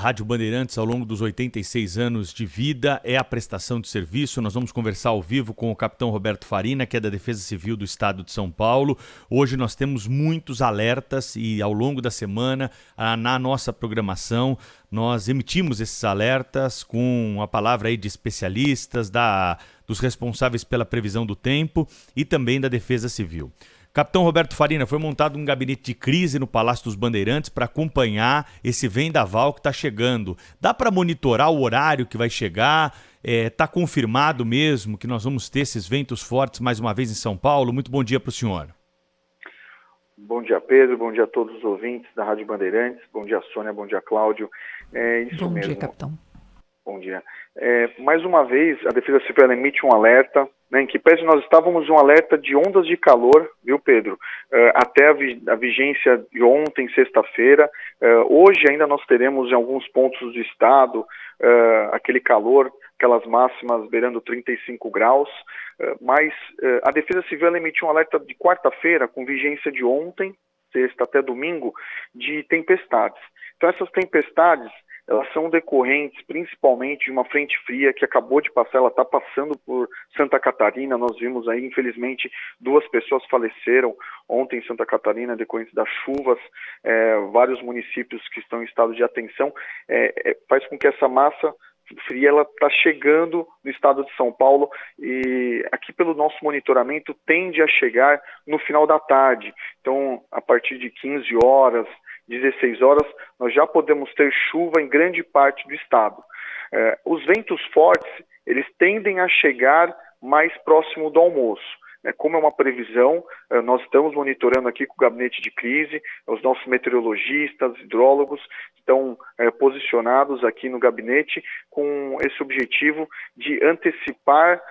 Rádio Bandeirantes ao longo dos 86 anos de vida é a prestação de serviço. Nós vamos conversar ao vivo com o capitão Roberto Farina, que é da Defesa Civil do Estado de São Paulo. Hoje nós temos muitos alertas e ao longo da semana, na nossa programação, nós emitimos esses alertas com a palavra aí de especialistas, dos responsáveis pela previsão do tempo e também da Defesa Civil. Capitão Roberto Farina, foi montado um gabinete de crise no Palácio dos Bandeirantes para acompanhar esse vendaval que está chegando. Dá para monitorar o horário que vai chegar? Está confirmado mesmo que nós vamos ter esses ventos fortes mais uma vez em São Paulo? Muito bom dia para o senhor. Bom dia, Pedro. Bom dia a todos os ouvintes da Rádio Bandeirantes. Bom dia, Sônia. Bom dia, Cláudio. Isso mesmo. Bom dia, capitão. Bom dia. Mais uma vez, a Defesa Civil emite um alerta, né, em que pese nós estávamos em um alerta de ondas de calor, viu, Pedro? Até a vigência de ontem, sexta-feira. Hoje ainda nós teremos em alguns pontos do estado aquele calor, aquelas máximas beirando 35 graus, mas a Defesa Civil emitiu um alerta de quarta-feira, com vigência de ontem, sexta até domingo, de tempestades. Então essas tempestades, elas são decorrentes principalmente de uma frente fria que acabou de passar, ela está passando por Santa Catarina. Nós vimos aí, infelizmente, 2 pessoas faleceram ontem em Santa Catarina, decorrentes das chuvas, vários municípios que estão em estado de atenção, faz com que essa massa fria ela está chegando no estado de São Paulo e aqui pelo nosso monitoramento tende a chegar no final da tarde. Então, a partir de 15 horas, 16 horas, nós já podemos ter chuva em grande parte do estado. Os ventos fortes, eles tendem a chegar mais próximo do almoço. Como é uma previsão, nós estamos monitorando aqui com o gabinete de crise, os nossos meteorologistas, hidrólogos estão posicionados aqui no gabinete com esse objetivo de antecipar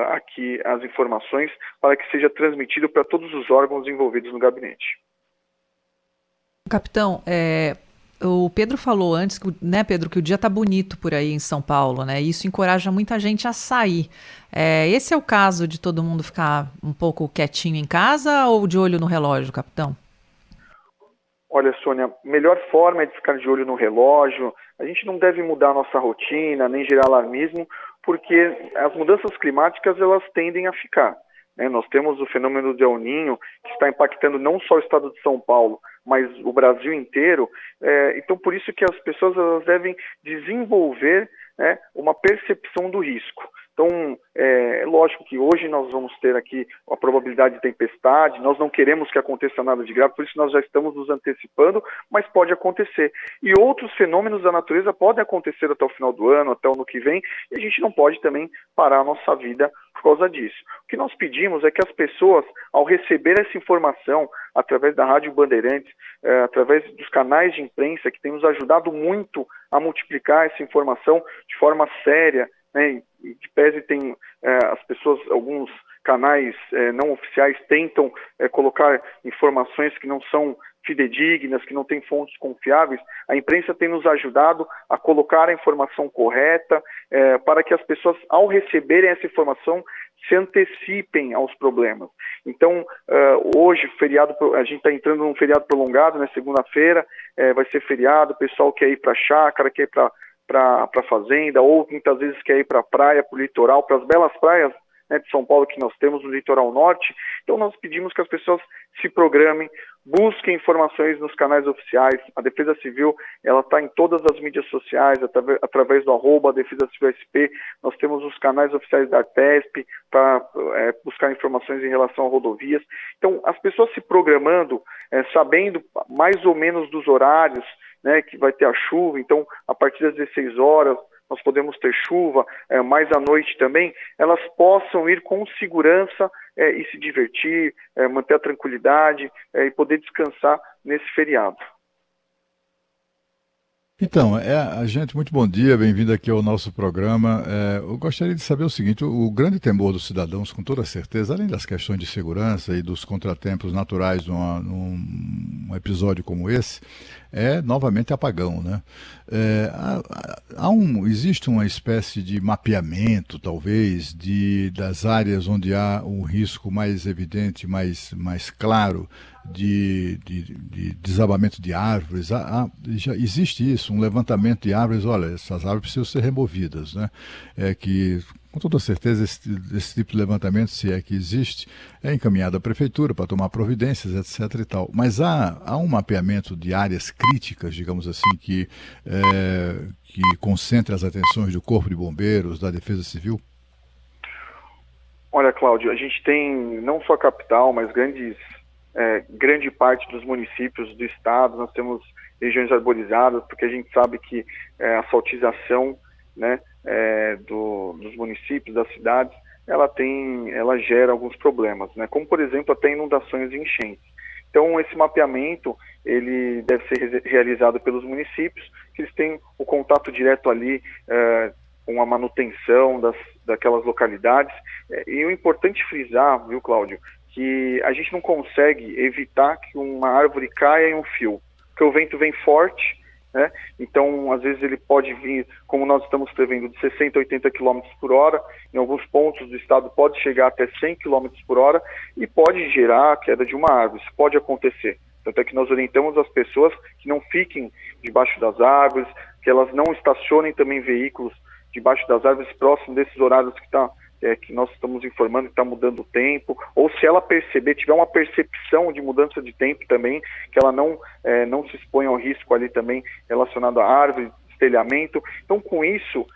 aqui as informações para que seja transmitido para todos os órgãos envolvidos no gabinete. Capitão, o Pedro falou antes, né, Pedro, que o dia está bonito por aí em São Paulo, né? Isso encoraja muita gente a sair. Esse é o caso de todo mundo ficar um pouco quietinho em casa ou de olho no relógio, capitão? Olha, Sônia, melhor forma é de ficar de olho no relógio. A gente não deve mudar a nossa rotina, nem gerar alarmismo, porque as mudanças climáticas, elas tendem a ficar. Nós temos o fenômeno do El Niño, que está impactando não só o estado de São Paulo, mas o Brasil inteiro. Então, por isso que as pessoas elas devem desenvolver, né, uma percepção do risco. Então, é lógico que hoje nós vamos ter aqui a probabilidade de tempestade, nós não queremos que aconteça nada de grave, por isso nós já estamos nos antecipando, mas pode acontecer. E outros fenômenos da natureza podem acontecer até o final do ano, até o ano que vem, e a gente não pode também parar a nossa vida por causa disso. O que nós pedimos é que as pessoas, ao receber essa informação, através da Rádio Bandeirantes, através dos canais de imprensa, que tem nos ajudado muito a multiplicar essa informação de forma séria, né, e de pese tem as pessoas, alguns canais não oficiais tentam colocar informações que não são fidedignas, que não têm fontes confiáveis. A imprensa tem nos ajudado a colocar a informação correta para que as pessoas, ao receberem essa informação, se antecipem aos problemas. Então, hoje, feriado, a gente está entrando num feriado prolongado, né? Segunda-feira vai ser feriado, o pessoal quer ir para a chácara, quer ir para a fazenda, ou muitas vezes quer ir para a praia, para o litoral, para as belas praias, né, de São Paulo que nós temos no litoral norte. Então nós pedimos que as pessoas se programem, busquem informações nos canais oficiais. A Defesa Civil ela está em todas as mídias sociais, através do @Defesa Civil SP. Nós temos os canais oficiais da Artesp para buscar informações em relação a rodovias. Então as pessoas se programando, sabendo mais ou menos dos horários, né, que vai ter a chuva. Então a partir das 16 horas nós podemos ter chuva, mais à noite também, elas possam ir com segurança e se divertir, manter a tranquilidade e poder descansar nesse feriado. Então, gente, muito bom dia, bem-vindo aqui ao nosso programa. Eu gostaria de saber o seguinte: o grande temor dos cidadãos, com toda certeza, além das questões de segurança e dos contratempos naturais num episódio como esse, é novamente apagão, né? Existe uma espécie de mapeamento, talvez, das áreas onde há um risco mais evidente, mais claro de desabamento de árvores. Já existe isso, um levantamento de árvores. Olha, essas árvores precisam ser removidas, né? Com toda certeza, esse tipo de levantamento, se é que existe, é encaminhado à prefeitura para tomar providências, etc. e tal. Mas há um mapeamento de áreas críticas, digamos assim, que concentre as atenções do Corpo de Bombeiros, da Defesa Civil? Olha, Cláudio, a gente tem não só a capital, mas grande parte dos municípios do estado. Nós temos regiões arborizadas, porque a gente sabe que a saltização, né, dos municípios, das cidades, ela gera alguns problemas, né, como por exemplo até inundações e enchentes. Então esse mapeamento ele deve ser realizado pelos municípios, que eles têm o contato direto ali com a manutenção daquelas localidades. E o importante frisar, viu, Cláudio, que a gente não consegue evitar que uma árvore caia em um fio, porque o vento vem forte, né? Então, às vezes ele pode vir, como nós estamos prevendo, de 60 a 80 km por hora, em alguns pontos do estado pode chegar até 100 km por hora e pode gerar a queda de uma árvore. Isso pode acontecer. Tanto é que nós orientamos as pessoas que não fiquem debaixo das árvores, que elas não estacionem também veículos debaixo das árvores próximo desses horários que nós estamos informando que está mudando o tempo, ou se ela tiver uma percepção de mudança de tempo também, que ela não se exponha ao risco ali também relacionado à árvore, telhamento. Então, com isso,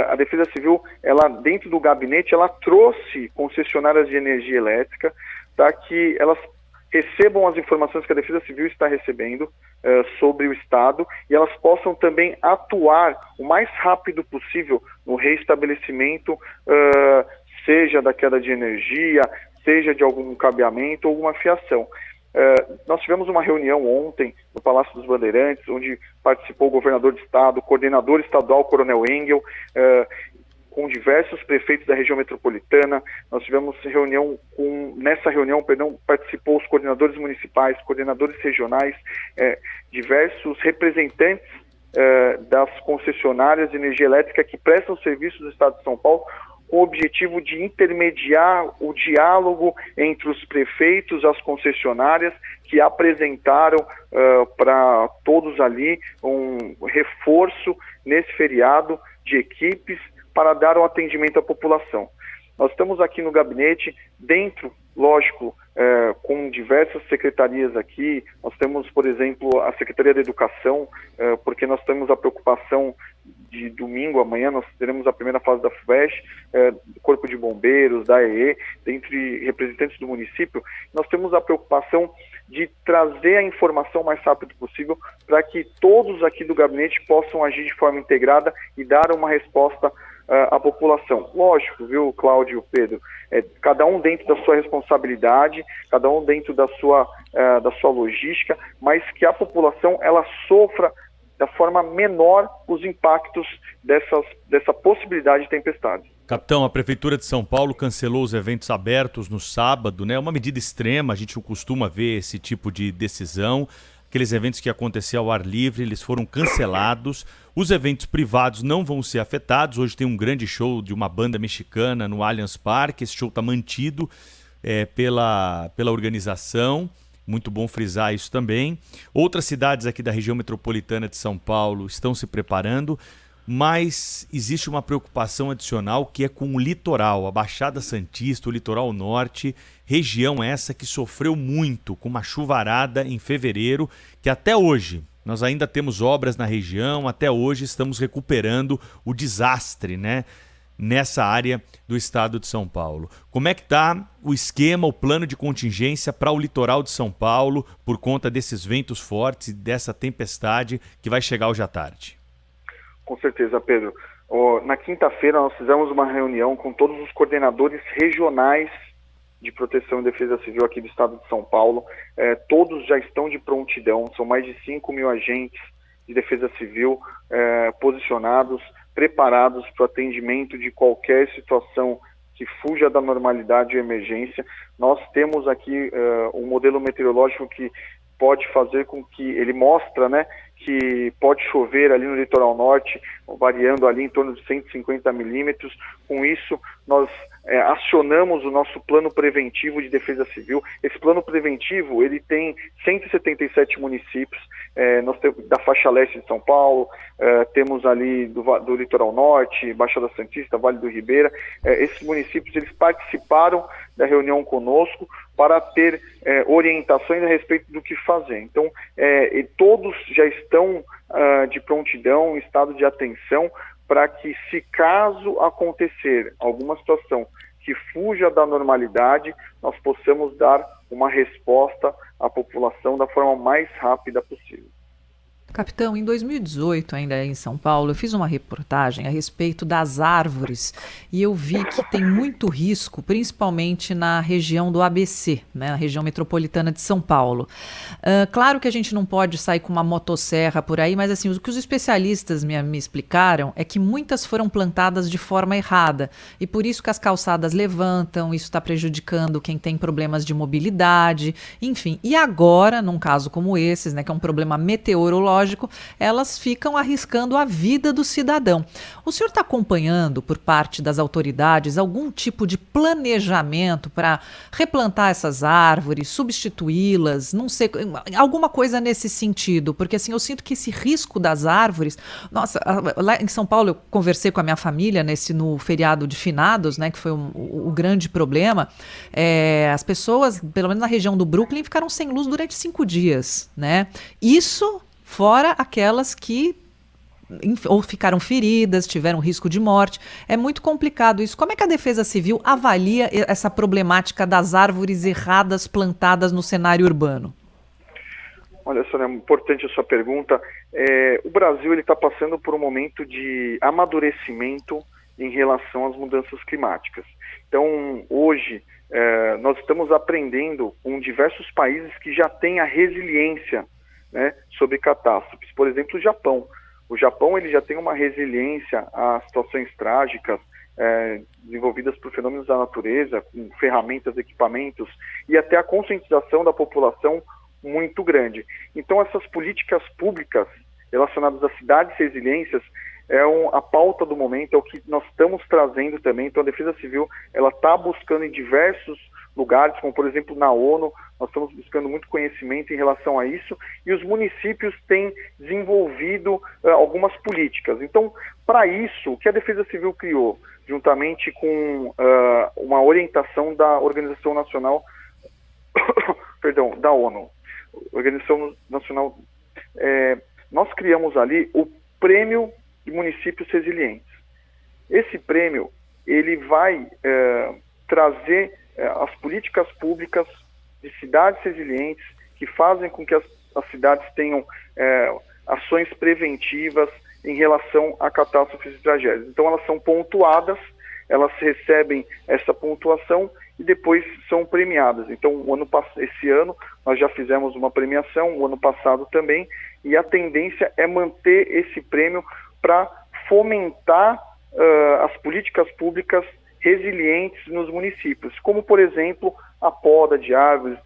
a Defesa Civil, ela dentro do gabinete, ela trouxe concessionárias de energia elétrica para que elas recebam as informações que a Defesa Civil está recebendo sobre o Estado e elas possam também atuar o mais rápido possível no reestabelecimento, seja da queda de energia, seja de algum cabeamento ou alguma fiação. Nós tivemos uma reunião ontem no Palácio dos Bandeirantes, onde participou o governador de estado, o coordenador estadual, Coronel Engel, com diversos prefeitos da região metropolitana. Nós tivemos nessa reunião, participou os coordenadores municipais, coordenadores regionais, diversos representantes das concessionárias de energia elétrica que prestam serviços do estado de São Paulo, com o objetivo de intermediar o diálogo entre os prefeitos, as concessionárias, que apresentaram para todos ali um reforço nesse feriado de equipes para dar um atendimento à população. Nós estamos aqui no gabinete, dentro, lógico, com diversas secretarias aqui. Nós temos, por exemplo, a Secretaria da Educação, porque nós temos a preocupação de domingo, amanhã, nós teremos a primeira fase da FUVEST, do Corpo de Bombeiros, da EE, dentre representantes do município. Nós temos a preocupação de trazer a informação o mais rápido possível para que todos aqui do gabinete possam agir de forma integrada e dar uma resposta à população. Lógico, viu, Cláudio, Pedro, cada um dentro da sua responsabilidade, cada um dentro da sua logística, mas que a população ela sofra da forma menor os impactos dessa possibilidade de tempestade. Capitão, a Prefeitura de São Paulo cancelou os eventos abertos no sábado, né? Uma medida extrema, a gente não costuma ver esse tipo de decisão. Aqueles eventos que aconteciam ao ar livre, eles foram cancelados. Os eventos privados não vão ser afetados. Hoje tem um grande show de uma banda mexicana no Allianz Parque. Esse show está mantido pela organização. Muito bom frisar isso também. Outras cidades aqui da região metropolitana de São Paulo estão se preparando, mas existe uma preocupação adicional que é com o litoral, a Baixada Santista, o litoral norte, região essa que sofreu muito com uma chuvarada em fevereiro, que até hoje nós ainda temos obras na região, até hoje estamos recuperando o desastre, né? Nessa área do estado de São Paulo. Como é que está o esquema, o plano de contingência para o litoral de São Paulo por conta desses ventos fortes e dessa tempestade que vai chegar hoje à tarde? Com certeza, Pedro. Na quinta-feira nós fizemos uma reunião com todos os coordenadores regionais de proteção e defesa civil aqui do estado de São Paulo. Todos já estão de prontidão, são mais de 5 mil agentes de defesa civil posicionados, preparados para o atendimento de qualquer situação que fuja da normalidade ou emergência. Nós temos aqui um modelo meteorológico que pode fazer com que, ele mostra, né, que pode chover ali no litoral norte, variando ali em torno de 150 milímetros. Com isso, nós acionamos o nosso plano preventivo de defesa civil. Esse plano preventivo, ele tem 177 municípios, nós temos da faixa leste de São Paulo, temos ali do litoral norte, Baixada Santista, Vale do Ribeira. Esses municípios, eles participaram da reunião conosco para ter orientações a respeito do que fazer. Então, todos já estão de prontidão, em estado de atenção, para que, se caso acontecer alguma situação que fuja da normalidade, nós possamos dar uma resposta à população da forma mais rápida possível. Capitão, em 2018, ainda em São Paulo, eu fiz uma reportagem a respeito das árvores e eu vi que tem muito risco, principalmente na região do ABC, né, na região metropolitana de São Paulo. Claro que a gente não pode sair com uma motosserra por aí, mas assim, o que os especialistas me explicaram é que muitas foram plantadas de forma errada e por isso que as calçadas levantam, isso está prejudicando quem tem problemas de mobilidade, enfim. E agora, num caso como esses, né, que é um problema meteorológico, elas ficam arriscando a vida do cidadão. O senhor está acompanhando, por parte das autoridades, algum tipo de planejamento para replantar essas árvores, substituí-las, não sei, alguma coisa nesse sentido? Porque assim, eu sinto que esse risco das árvores... Nossa, lá em São Paulo eu conversei com a minha família no feriado de finados, né, que foi o grande problema. As pessoas, pelo menos na região do Brooklyn, ficaram sem luz durante 5 dias, né? Isso... fora aquelas que ou ficaram feridas, tiveram risco de morte. É muito complicado isso. Como é que a Defesa Civil avalia essa problemática das árvores erradas plantadas no cenário urbano? Olha, Sônia, é importante a sua pergunta. O Brasil está passando por um momento de amadurecimento em relação às mudanças climáticas. Então, hoje, nós estamos aprendendo com diversos países que já têm a resiliência, né, sobre catástrofes. Por exemplo, o Japão. O Japão, ele já tem uma resiliência a situações trágicas desenvolvidas por fenômenos da natureza, com ferramentas, equipamentos e até a conscientização da população muito grande. Então, essas políticas públicas relacionadas às cidades resiliências a pauta do momento, é o que nós estamos trazendo também. Então, a Defesa Civil, ela está buscando em diversos lugares, como por exemplo na ONU, nós estamos buscando muito conhecimento em relação a isso, e os municípios têm desenvolvido algumas políticas. Então, para isso, o que a Defesa Civil criou, juntamente com uma orientação da Organização Nacional, da ONU, Organização Nacional, nós criamos ali o Prêmio de Municípios Resilientes. Esse prêmio, ele vai trazer as políticas públicas de cidades resilientes que fazem com que as cidades tenham ações preventivas em relação a catástrofes e tragédias. Então, elas são pontuadas, elas recebem essa pontuação e depois são premiadas. Então, esse ano nós já fizemos uma premiação, o ano passado também, e a tendência é manter esse prêmio para fomentar as políticas públicas resilientes nos municípios, como, por exemplo, a poda de árvores,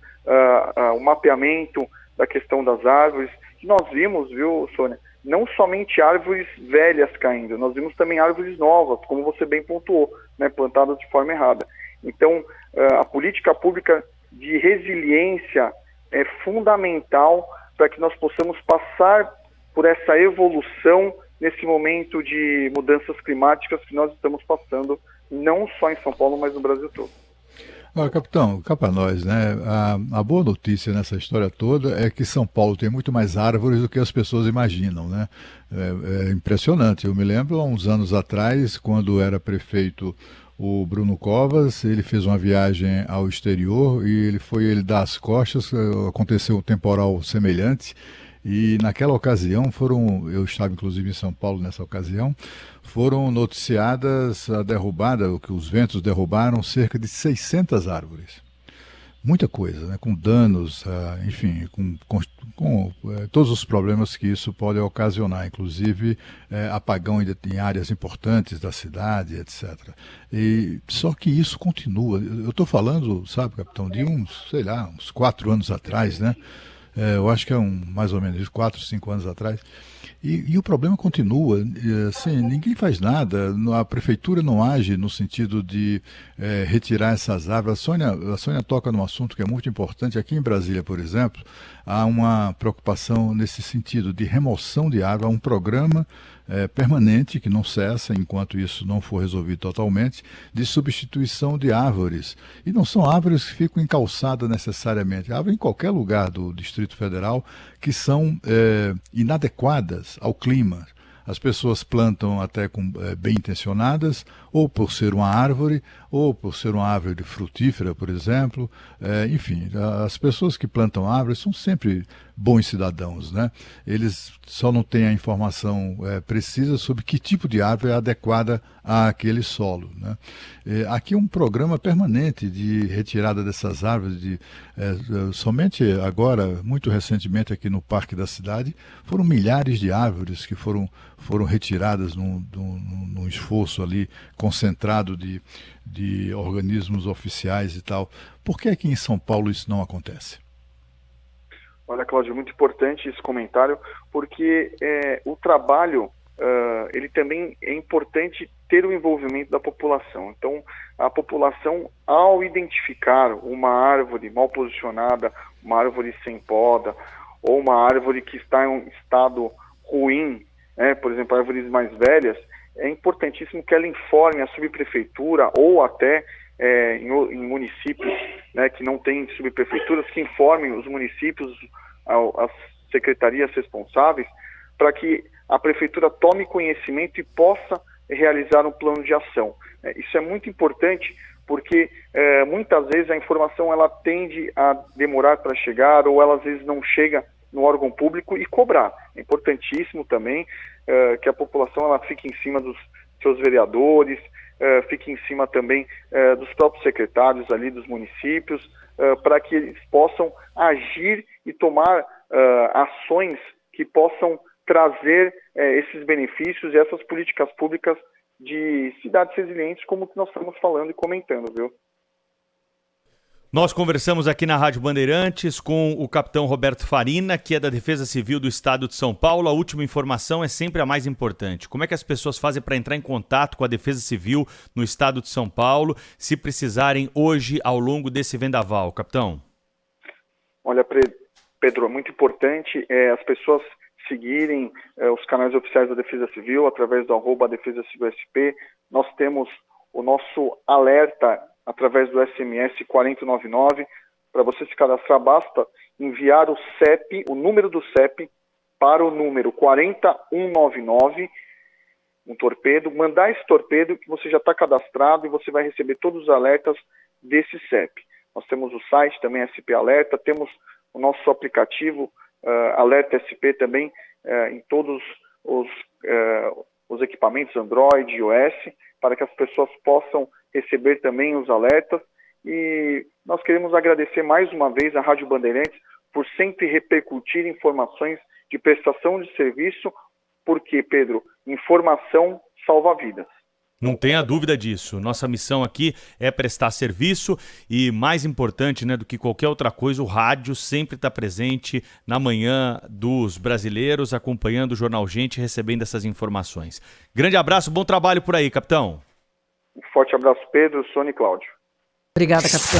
o mapeamento da questão das árvores, que nós vimos, viu, Sônia, não somente árvores velhas caindo, nós vimos também árvores novas, como você bem pontuou, né, plantadas de forma errada. Então, a política pública de resiliência é fundamental para que nós possamos passar por essa evolução nesse momento de mudanças climáticas que nós estamos passando, não só em São Paulo, mas no Brasil todo. Agora, capitão, cá para nós, né? A boa notícia nessa história toda é que São Paulo tem muito mais árvores do que as pessoas imaginam, né? É impressionante. Eu me lembro, há uns anos atrás, quando era prefeito o Bruno Covas, ele fez uma viagem ao exterior e ele dar as costas, aconteceu um temporal semelhante. E naquela ocasião eu estava inclusive em São Paulo nessa ocasião, foram noticiadas a derrubada, que os ventos derrubaram cerca de 600 árvores. Muita coisa, né? Com danos, enfim, com todos os problemas que isso pode ocasionar, inclusive apagão em áreas importantes da cidade, etc. Só que isso continua. Eu estou falando, sabe, capitão, de uns 4 anos atrás, né? eu acho que é mais ou menos 4, 5 anos atrás. E o problema continua, assim, ninguém faz nada, a prefeitura não age no sentido de retirar essas árvores. A Sônia toca num assunto que é muito importante. Aqui em Brasília, por exemplo, há uma preocupação nesse sentido de remoção de árvore, há um programa permanente, que não cessa enquanto isso não for resolvido totalmente, de substituição de árvores. E não são árvores que ficam em calçada necessariamente, árvores em qualquer lugar do Distrito Federal que são inadequadas ao clima. As pessoas plantam até bem intencionadas, ou por ser uma árvore, ou por ser uma árvore frutífera, por exemplo. Enfim, as pessoas que plantam árvores são sempre bons cidadãos, né? Eles só não têm a informação precisa sobre que tipo de árvore é adequada àquele solo, né? Aqui é um programa permanente de retirada dessas árvores. Somente agora, muito recentemente aqui no Parque da Cidade, foram milhares de árvores que foram retiradas num esforço ali concentrado de organismos oficiais e tal. Por que aqui em São Paulo isso não acontece? Olha, Cláudio, muito importante esse comentário, porque o trabalho, ele também é importante ter o envolvimento da população. Então, a população, ao identificar uma árvore mal posicionada, uma árvore sem poda, ou uma árvore que está em um estado ruim, por exemplo, árvores mais velhas, é importantíssimo que ela informe a subprefeitura ou até em municípios, né, que não têm subprefeituras, que informem os municípios, as secretarias responsáveis, para que a prefeitura tome conhecimento e possa realizar um plano de ação. Isso é muito importante porque muitas vezes a informação ela tende a demorar para chegar, ou ela às vezes não chega no órgão público, e cobrar. É importantíssimo também que a população ela fique em cima dos seus vereadores, fique em cima também dos próprios secretários ali dos municípios, para que eles possam agir e tomar ações que possam trazer esses benefícios e essas políticas públicas de cidades resilientes, como que nós estamos falando e comentando, viu? Nós conversamos aqui na Rádio Bandeirantes com o capitão Roberto Farina, que é da Defesa Civil do Estado de São Paulo. A última informação é sempre a mais importante. Como é que as pessoas fazem para entrar em contato com a Defesa Civil no Estado de São Paulo, se precisarem hoje ao longo desse vendaval, capitão? Olha, Pedro, é muito importante as pessoas seguirem os canais oficiais da Defesa Civil através do @Defesa Civil SP. Nós temos o nosso alerta através do SMS 4099. Para você se cadastrar, basta enviar o CEP, o número do CEP, para o número 40199, um torpedo, mandar esse torpedo que você já está cadastrado e você vai receber todos os alertas desse CEP. Nós temos o site também, SP Alerta, temos o nosso aplicativo Alerta SP também em todos os equipamentos Android e iOS, para que as pessoas possam receber também os alertas. E nós queremos agradecer mais uma vez à Rádio Bandeirantes por sempre repercutir informações de prestação de serviço, porque, Pedro, informação salva vidas. Não tenha dúvida disso. Nossa missão aqui é prestar serviço e, mais importante, né, do que qualquer outra coisa, o rádio sempre está presente na manhã dos brasileiros, acompanhando o Jornal Gente, recebendo essas informações. Grande abraço, bom trabalho por aí, capitão. Um forte abraço, Pedro, Sônia e Cláudio. Obrigada, capitão.